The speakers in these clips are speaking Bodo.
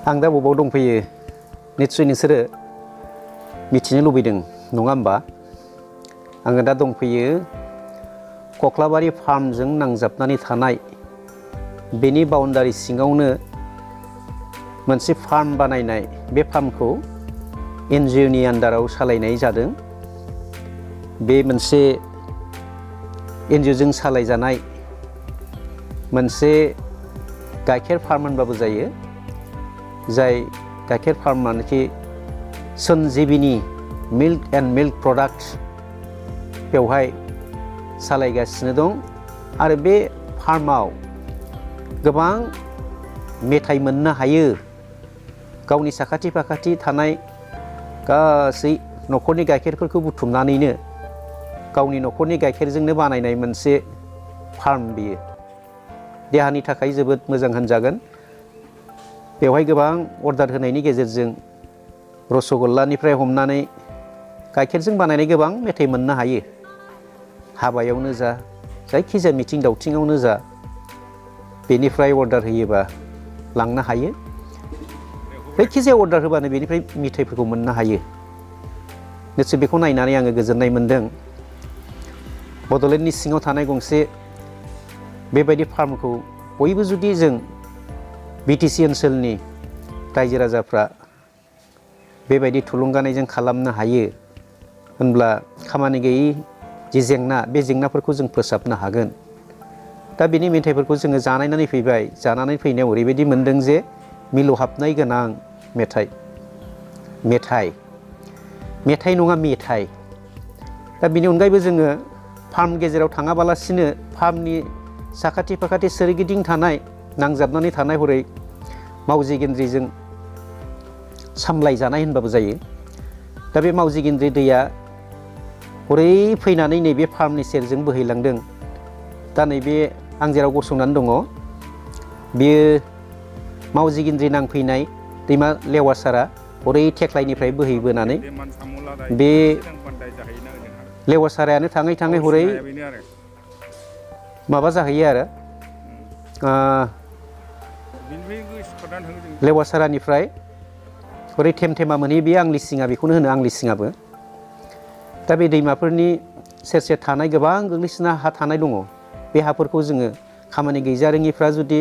आं दा बबाव दंफैयो निश्चय नोंसोरो मिथिनो लुबैदों नङा होमबा? आङो दा दंफैयो कक्लाबारि फार्मजों नांजाबनानै थानाय बेनि बाउन्डारि सिङावनो मोनसे फार्म बानायनाय। बे फार्मखौ एनजिअनि आन्डाराव सालायनाय जादों। बे मोनसे एनजिअजों सालायजानाय मोनसे गाइखेर फार्म होनबाबो जायो, जाय गाइखेर फार्मानोखि सनजीविनी मिल्क एन्ड मिल्क प्रडाक्ट्स बेवहाय सालायगासिनो दं। आरो बे फार्माव गोबां मेथाइ मोननो हायो। गावनि साखाथि फाखाथि थानाय गासै न'खरनि गाइखेरफोरखौ बुथुमनानैनो गावनि न'खरनि गाइखेरजोंनो बानायनाय मोनसे फार्म बियो। देहानि थाखाय जोबोद मोजां होनजागोन। बेवहाय गोबां अर्डार होनायनि गेजेरजों रसगल्लानिफ्राय हमनानै गाइखेरजों बानायनाय गोबां मेथाइ मोननो हायो। हाबायावनो जा जायखिजाया मिथिं दावथिङावनो जा बेनिफ्राय अर्डार होयोबा लांनो हायो। जायखिजाया अर्डार होबानो बेनिफ्राय मेथाइफोरखौ मोननो हायो। निश्चय बेखौ नायनानै आङो गोजोननाय मोन्दों। बड'लेण्डनि सिङाव थानाय गंसे बेबायदि फार्मखौ बयबो जुदि जों बिटिसि ओनसोलनि रायजो राजाफ्रा बेबायदि थुलुंगानायजों खालामनो हायो होनब्ला खामानि गैयै जि जेंना, बे जेंनाफोरखौ जों फोसाबनो हागोन। दा बेनि मेथाइफोरखौ जोङो जानायनानै फैबाय। जानानै फैनायाव ओरैबायदि मोन्दों जे मिलौहाबनाय गोनां मेथाइ नङा मेथाइ। दा बेनि अनगायैबो जोङो फार्म गेजेराव थाङाबालासिनो फार्मनि साखाथि फाखाथि सोरगिदिं थानाय नांजाबनानै थानाय हरै मावजि गेन्द्रिजों सामलायजानाय होनबाबो जायो। दा बे मावजि गेन्द्रि दैया हरै फैनानै नैबे फार्मनि सेरजों बोहैलांदों। दा नैबे आं जेराव गसंनानै दङ बेयो मावजि गेन्द्रि नांफैनाय दैमा लेवासारा हरै थेख्लायनिफ्राय बोहैबोनानै बे लेवासारायानो थाङै थाङै हरै माबा जाहैयो आरो लेवासारानिफ्राय हरै थेमथेमा मोनहैयो। बे आंलिसिङा, बेखौनो होनो आंलिसिङाबो। दा बे दैमाफोरनि सेर सेर थानाय गोबां गोग्लैसोना हा थानाय दङ। बे हाफोरखौ जोङो खामानि गैजारोङिफ्रा जुदि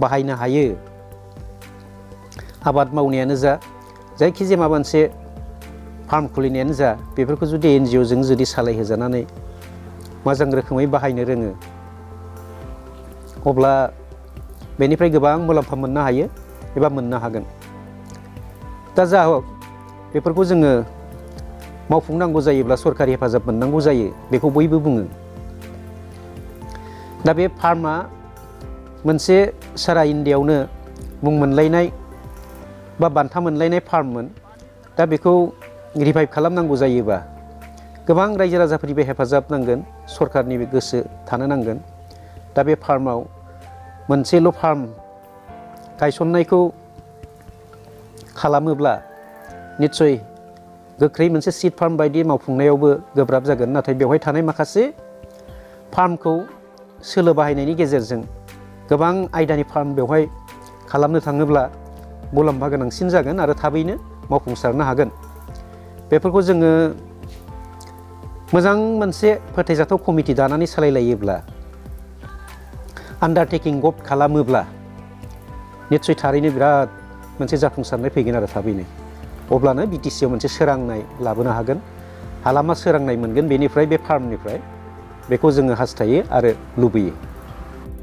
बाहायनो हायो, आबाद मावनायानो जा जायखिजाया माबा मोनसे फार्म खुलिनायानो जा, बेफोरखौ जुदि एनजिअजों जुदि सालायहोजानानै मोजां रोखोमै बाहायनो रोङो अब्ला बेनिफ्राय गोबां मुलाम्फा मोननो हायो एबा मोननो हागोन। दा जा हक बेफोरखौ जोङो मावफुंनांगौ जायोब्ला सरकारि हेफाजाब मोननांगौ जायो, बेखौ बयबो बुङो। दा बे फार्मा मोनसे सारा इण्डियायावनो मुं मोनलायनाय बा बान्था मोनलायनाय फार्ममोन। दा बेखौ रिभाइभ खालामनांगौ जायोबा गोबां रायजो राजाफोरनिबो हेफाजाब नांगोन, सरकारनिबो गोसो थानो नांगोन। दा बे फार्माव मोनसेल' फार्म गायसननायखौ खालामोब्ला निस्सय गोख्रै मोनसे सीड फार्म बायदि मावफुंनायावबो गोब्राब जागोन। नाथाय बेवहाय थानाय माखासे फार्मखौ सोलो बाहायनायनि गेजेरजों गोबां आयदानि फार्म बेवहाय खालामनो थाङोब्ला मुलाम्फा गोनांसिन जागोन आरो थाबैनो मावफुंसारनो हागोन। बेफोरखौ जोङो मोजां मोनसे फोथायजाथाव कमिटि दानानै सालायलायोब्ला, आन्डारटेकिं गभ खालामोब्ला निस्सय थारैनो बिराद मोनसे जाफुंसारनाय फैगोन आरो थाबैनो। अब्लानो बिटिसिआव मोनसे सोरांनाय लाबोनो हागोन, हालामा सोरांनाय मोनगोन बेनिफ्राय, बे फार्मनिफ्राय। बेखौ जोङो हास्थायो आरो लुबैयो।